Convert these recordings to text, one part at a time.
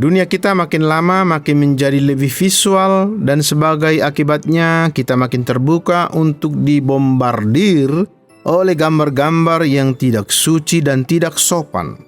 Dunia kita makin lama makin menjadi lebih visual dan sebagai akibatnya kita makin terbuka untuk dibombardir oleh gambar-gambar yang tidak suci dan tidak sopan.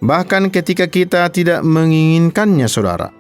Bahkan ketika kita tidak menginginkannya, saudara.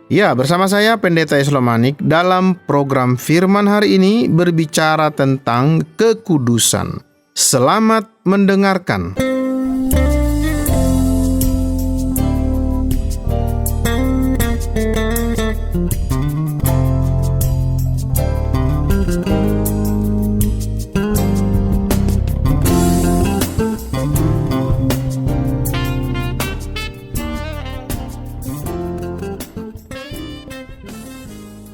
Ya, bersama saya Pendeta Eslomanik dalam program Firman hari ini berbicara tentang kekudusan. Selamat mendengarkan.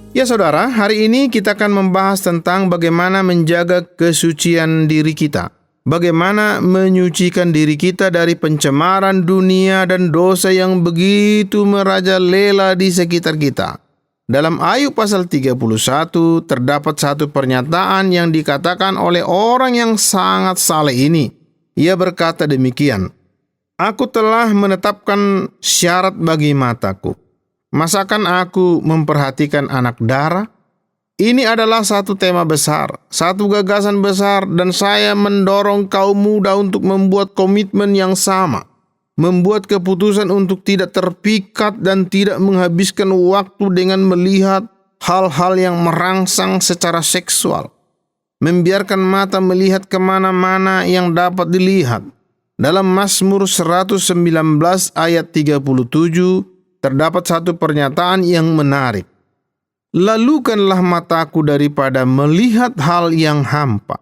Ya saudara, hari ini kita akan membahas tentang bagaimana menjaga kesucian diri kita. Bagaimana menyucikan diri kita dari pencemaran dunia dan dosa yang begitu merajalela di sekitar kita. Dalam Ayub pasal 31 terdapat satu pernyataan yang dikatakan oleh orang yang sangat saleh ini. Ia berkata demikian, "Aku telah menetapkan syarat bagi mataku. Masakan aku memperhatikan anak dara?" Ini adalah satu tema besar, satu gagasan besar, dan saya mendorong kaum muda untuk membuat komitmen yang sama. Membuat keputusan untuk tidak terpikat dan tidak menghabiskan waktu dengan melihat hal-hal yang merangsang secara seksual. Membiarkan mata melihat kemana-mana yang dapat dilihat. Dalam Mazmur 119 ayat 37, terdapat satu pernyataan yang menarik. "Lalukanlah mataku daripada melihat hal yang hampa."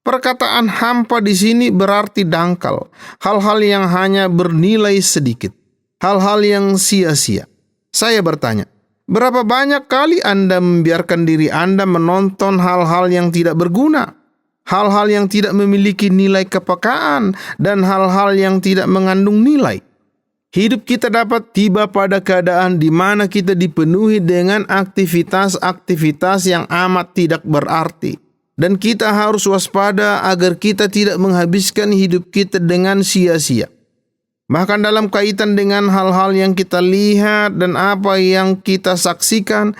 Perkataan hampa di sini berarti dangkal, hal-hal yang hanya bernilai sedikit, hal-hal yang sia-sia. Saya bertanya, berapa banyak kali Anda membiarkan diri Anda menonton hal-hal yang tidak berguna, hal-hal yang tidak memiliki nilai kepekaan, dan hal-hal yang tidak mengandung nilai? Hidup kita dapat tiba pada keadaan di mana kita dipenuhi dengan aktivitas-aktivitas yang amat tidak berarti. Dan kita harus waspada agar kita tidak menghabiskan hidup kita dengan sia-sia. Bahkan dalam kaitan dengan hal-hal yang kita lihat dan apa yang kita saksikan,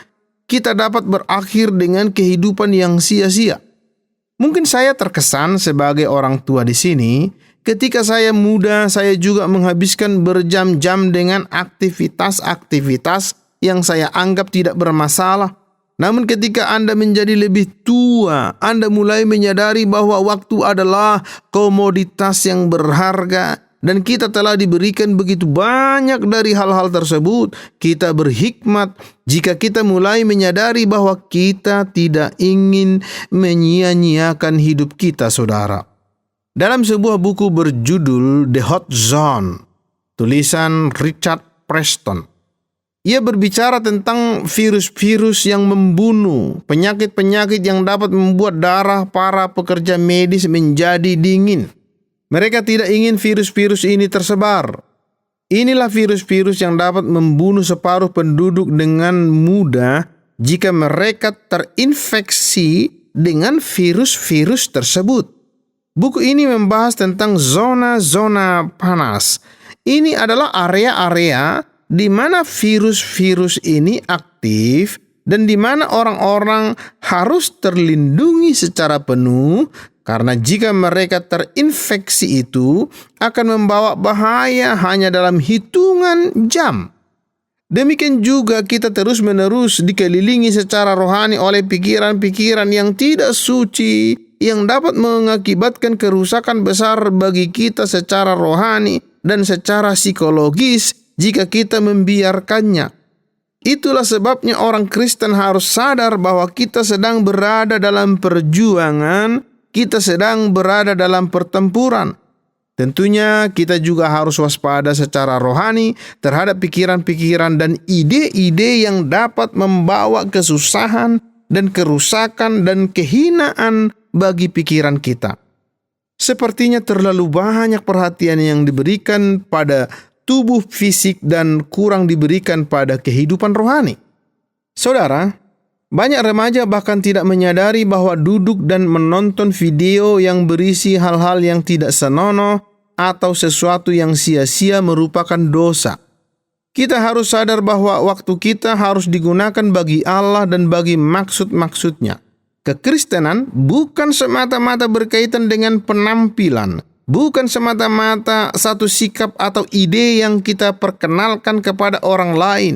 kita dapat berakhir dengan kehidupan yang sia-sia. Mungkin saya terkesan sebagai orang tua di sini. Ketika saya muda, saya juga menghabiskan berjam-jam dengan aktivitas-aktivitas yang saya anggap tidak bermasalah. Namun ketika Anda menjadi lebih tua, Anda mulai menyadari bahwa waktu adalah komoditas yang berharga. Dan kita telah diberikan begitu banyak dari hal-hal tersebut. Kita berhikmat jika kita mulai menyadari bahwa kita tidak ingin menyia-nyiakan hidup kita, saudara. Dalam sebuah buku berjudul The Hot Zone, tulisan Richard Preston, ia berbicara tentang virus-virus yang membunuh, penyakit-penyakit yang dapat membuat darah para pekerja medis menjadi dingin. Mereka tidak ingin virus-virus ini tersebar. Inilah virus-virus yang dapat membunuh separuh penduduk dengan mudah jika mereka terinfeksi dengan virus-virus tersebut. Buku ini membahas tentang zona-zona panas. Ini adalah area-area di mana virus-virus ini aktif dan di mana orang-orang harus terlindungi secara penuh, karena jika mereka terinfeksi itu akan membawa bahaya hanya dalam hitungan jam. Demikian juga kita terus-menerus dikelilingi secara rohani oleh pikiran-pikiran yang tidak suci, yang dapat mengakibatkan kerusakan besar bagi kita secara rohani dan secara psikologis jika kita membiarkannya. Itulah sebabnya orang Kristen harus sadar bahwa kita sedang berada dalam perjuangan, kita sedang berada dalam pertempuran. Tentunya kita juga harus waspada secara rohani terhadap pikiran-pikiran dan ide-ide yang dapat membawa kesusahan dan kerusakan dan kehinaan bagi pikiran kita. Sepertinya terlalu banyak perhatian yang diberikan pada tubuh fisik dan kurang diberikan pada kehidupan rohani. Saudara, banyak remaja bahkan tidak menyadari bahwa duduk dan menonton video yang berisi hal-hal yang tidak senonoh atau sesuatu yang sia-sia merupakan dosa. Kita harus sadar bahwa waktu kita harus digunakan bagi Allah dan bagi maksud-maksudnya. Kekristenan bukan semata-mata berkaitan dengan penampilan, bukan semata-mata satu sikap atau ide yang kita perkenalkan kepada orang lain.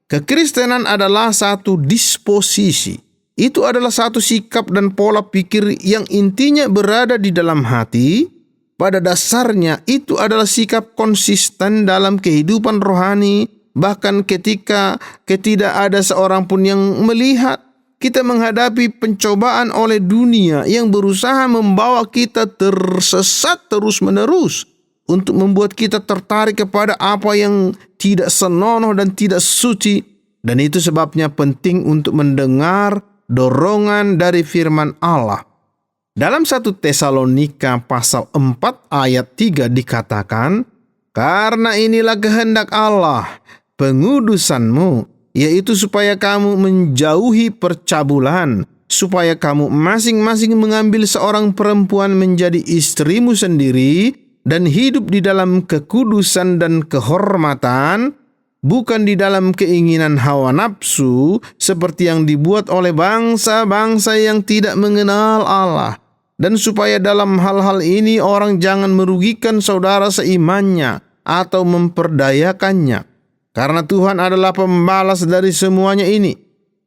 Kekristenan adalah satu disposisi. Itu adalah satu sikap dan pola pikir yang intinya berada di dalam hati. Pada dasarnya itu adalah sikap konsisten dalam kehidupan rohani, bahkan ketika tidak ada seorang pun yang melihat. Kita menghadapi pencobaan oleh dunia yang berusaha membawa kita tersesat terus-menerus untuk membuat kita tertarik kepada apa yang tidak senonoh dan tidak suci. Dan itu sebabnya penting untuk mendengar dorongan dari firman Allah. Dalam 1 Tesalonika pasal 4 ayat 3 dikatakan, "Karena inilah kehendak Allah, pengudusanmu, yaitu supaya kamu menjauhi percabulan, supaya kamu masing-masing mengambil seorang perempuan menjadi istrimu sendiri dan hidup di dalam kekudusan dan kehormatan, bukan di dalam keinginan hawa nafsu seperti yang dibuat oleh bangsa-bangsa yang tidak mengenal Allah. Dan supaya dalam hal-hal ini orang jangan merugikan saudara seimannya atau memperdayakannya. Karena Tuhan adalah pembalas dari semuanya ini.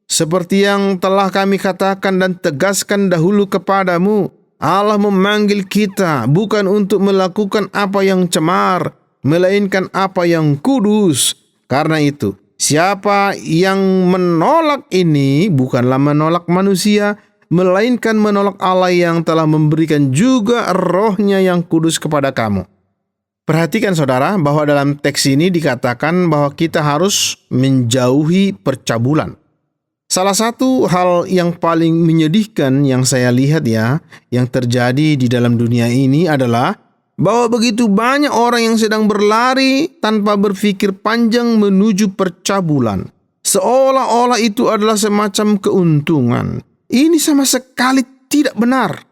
Seperti yang telah kami katakan dan tegaskan dahulu kepadamu, Allah memanggil kita bukan untuk melakukan apa yang cemar, melainkan apa yang kudus. Karena itu, siapa yang menolak ini bukanlah menolak manusia, melainkan menolak Allah yang telah memberikan juga Roh-Nya yang kudus kepada kamu." Perhatikan saudara bahwa dalam teks ini dikatakan bahwa kita harus menjauhi percabulan. Salah satu hal yang paling menyedihkan yang saya lihat yang terjadi di dalam dunia ini adalah bahwa begitu banyak orang yang sedang berlari tanpa berpikir panjang menuju percabulan. Seolah-olah itu adalah semacam keuntungan. Ini sama sekali tidak benar.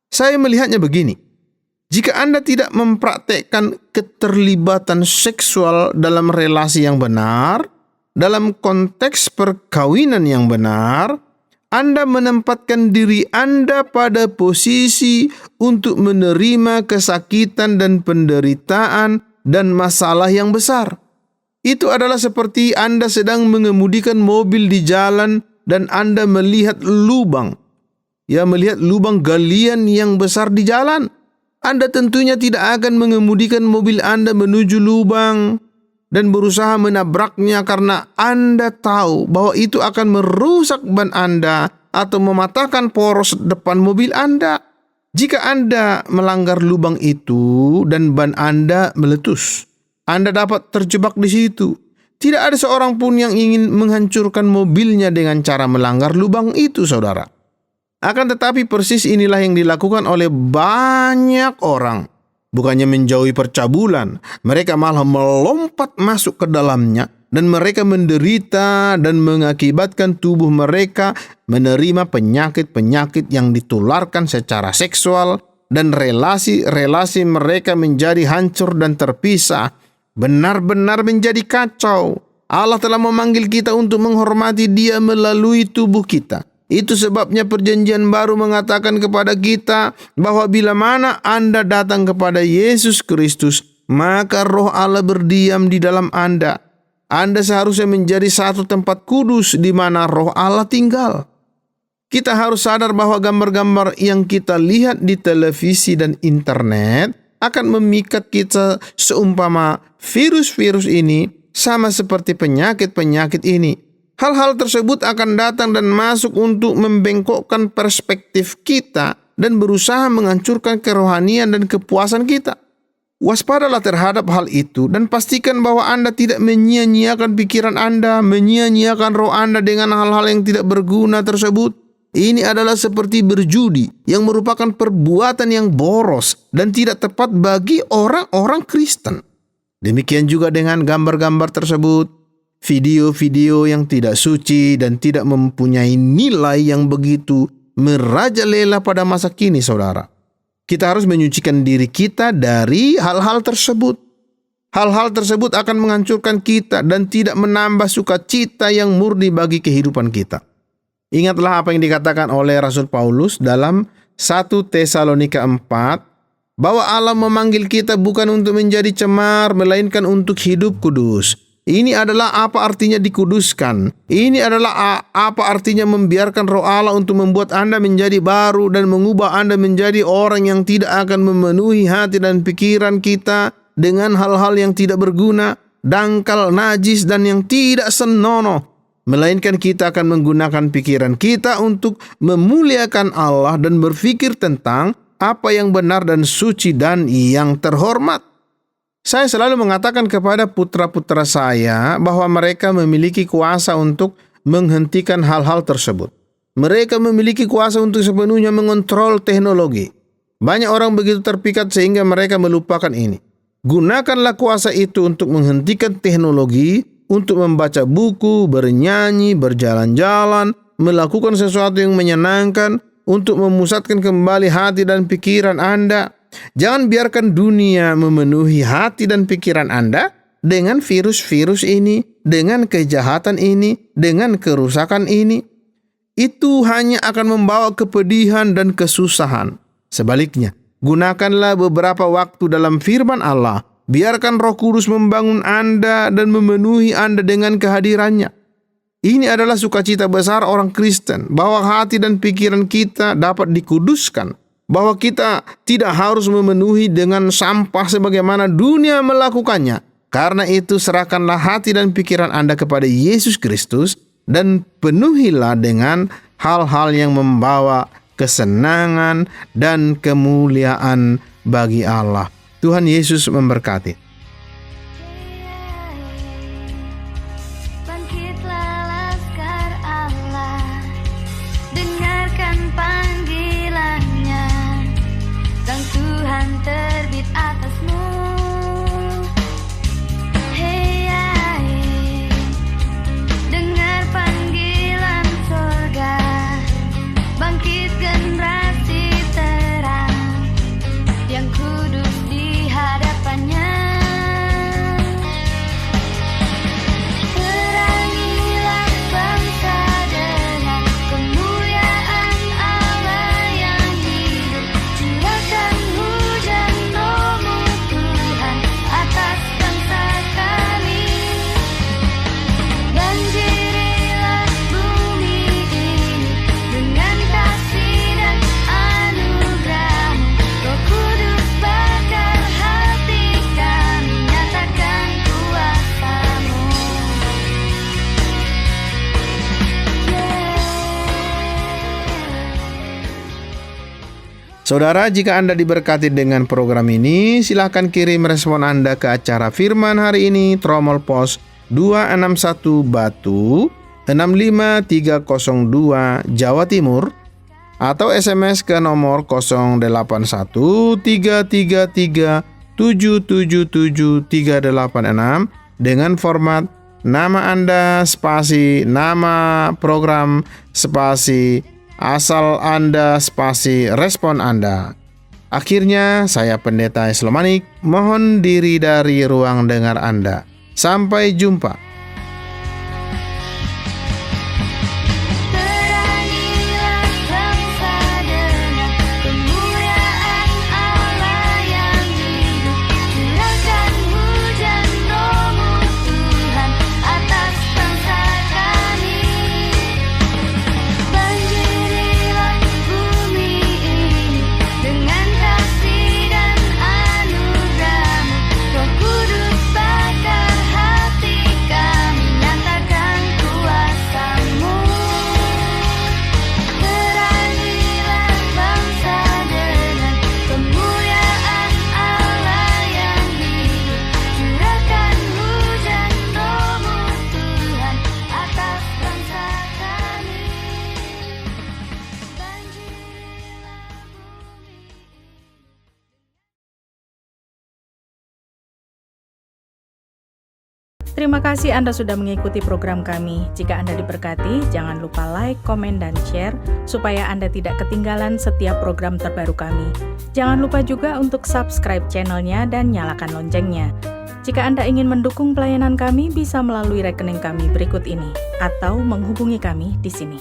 Saya melihatnya begini. Jika Anda tidak mempraktekkan keterlibatan seksual dalam relasi yang benar, dalam konteks perkawinan yang benar, Anda menempatkan diri Anda pada posisi untuk menerima kesakitan dan penderitaan dan masalah yang besar. Itu adalah seperti Anda sedang mengemudikan mobil di jalan dan Anda melihat lubang galian yang besar di jalan. Anda tentunya tidak akan mengemudikan mobil Anda menuju lubang dan berusaha menabraknya karena Anda tahu bahwa itu akan merusak ban Anda atau mematahkan poros depan mobil Anda. Jika Anda melanggar lubang itu dan ban Anda meletus, Anda dapat terjebak di situ. Tidak ada seorang pun yang ingin menghancurkan mobilnya dengan cara melanggar lubang itu, saudara. Akan tetapi persis inilah yang dilakukan oleh banyak orang. Bukannya menjauhi percabulan, mereka malah melompat masuk ke dalamnya dan mereka menderita dan mengakibatkan tubuh mereka menerima penyakit-penyakit yang ditularkan secara seksual dan relasi-relasi mereka menjadi hancur dan terpisah, benar-benar menjadi kacau. Allah telah memanggil kita untuk menghormati Dia melalui tubuh kita. Itu sebabnya perjanjian baru mengatakan kepada kita bahwa bila mana Anda datang kepada Yesus Kristus, maka Roh Allah berdiam di dalam Anda. Anda seharusnya menjadi satu tempat kudus di mana Roh Allah tinggal. Kita harus sadar bahwa gambar-gambar yang kita lihat di televisi dan internet akan memikat kita seumpama virus-virus ini sama seperti penyakit-penyakit ini. Hal-hal tersebut akan datang dan masuk untuk membengkokkan perspektif kita dan berusaha menghancurkan kerohanian dan kepuasan kita. Waspadalah terhadap hal itu dan pastikan bahwa Anda tidak menyia-nyiakan pikiran Anda, menyia-nyiakan roh Anda dengan hal-hal yang tidak berguna tersebut. Ini adalah seperti berjudi yang merupakan perbuatan yang boros dan tidak tepat bagi orang-orang Kristen. Demikian juga dengan gambar-gambar tersebut. Video-video yang tidak suci dan tidak mempunyai nilai yang begitu merajalela pada masa kini, saudara. Kita harus menyucikan diri kita dari hal-hal tersebut. Hal-hal tersebut akan menghancurkan kita dan tidak menambah sukacita yang murni bagi kehidupan kita. Ingatlah apa yang dikatakan oleh Rasul Paulus dalam 1 Tesalonika 4, bahwa Allah memanggil kita bukan untuk menjadi cemar, melainkan untuk hidup kudus. Ini adalah apa artinya dikuduskan. Ini adalah apa artinya membiarkan Roh Allah untuk membuat Anda menjadi baru dan mengubah Anda menjadi orang yang tidak akan memenuhi hati dan pikiran kita dengan hal-hal yang tidak berguna, dangkal, najis, dan yang tidak senonoh. Melainkan kita akan menggunakan pikiran kita untuk memuliakan Allah dan berpikir tentang apa yang benar dan suci dan yang terhormat. Saya selalu mengatakan kepada putra-putra saya bahwa mereka memiliki kuasa untuk menghentikan hal-hal tersebut. Mereka memiliki kuasa untuk sepenuhnya mengontrol teknologi. Banyak orang begitu terpikat sehingga mereka melupakan ini. Gunakanlah kuasa itu untuk menghentikan teknologi, untuk membaca buku, bernyanyi, berjalan-jalan, melakukan sesuatu yang menyenangkan, untuk memusatkan kembali hati dan pikiran Anda. Jangan biarkan dunia memenuhi hati dan pikiran Anda dengan virus-virus ini, dengan kejahatan ini, dengan kerusakan ini. Itu hanya akan membawa kepedihan dan kesusahan. Sebaliknya, gunakanlah beberapa waktu dalam firman Allah. Biarkan Roh Kudus membangun Anda dan memenuhi Anda dengan kehadirannya. Ini adalah sukacita besar orang Kristen, bahwa hati dan pikiran kita dapat dikuduskan, bahwa kita tidak harus memenuhi dengan sampah sebagaimana dunia melakukannya. Karena itu serahkanlah hati dan pikiran Anda kepada Yesus Kristus dan penuhilah dengan hal-hal yang membawa kesenangan dan kemuliaan bagi Allah. Tuhan Yesus memberkati. Saudara, jika Anda diberkati dengan program ini, silakan kirim respon Anda ke acara Firman hari ini, Tromol Pos 261 Batu 65302 Jawa Timur, atau SMS ke nomor 081333777386 dengan format nama Anda spasi nama program spasi asal Anda spasi respon Anda. Akhirnya, saya Pendeta Eslomanik mohon diri dari ruang dengar Anda. Sampai jumpa. Terima kasih Anda sudah mengikuti program kami. Jika Anda diberkati, jangan lupa like, komen, dan share supaya Anda tidak ketinggalan setiap program terbaru kami. Jangan lupa juga untuk subscribe channelnya dan nyalakan loncengnya. Jika Anda ingin mendukung pelayanan kami, bisa melalui rekening kami berikut ini, atau menghubungi kami di sini.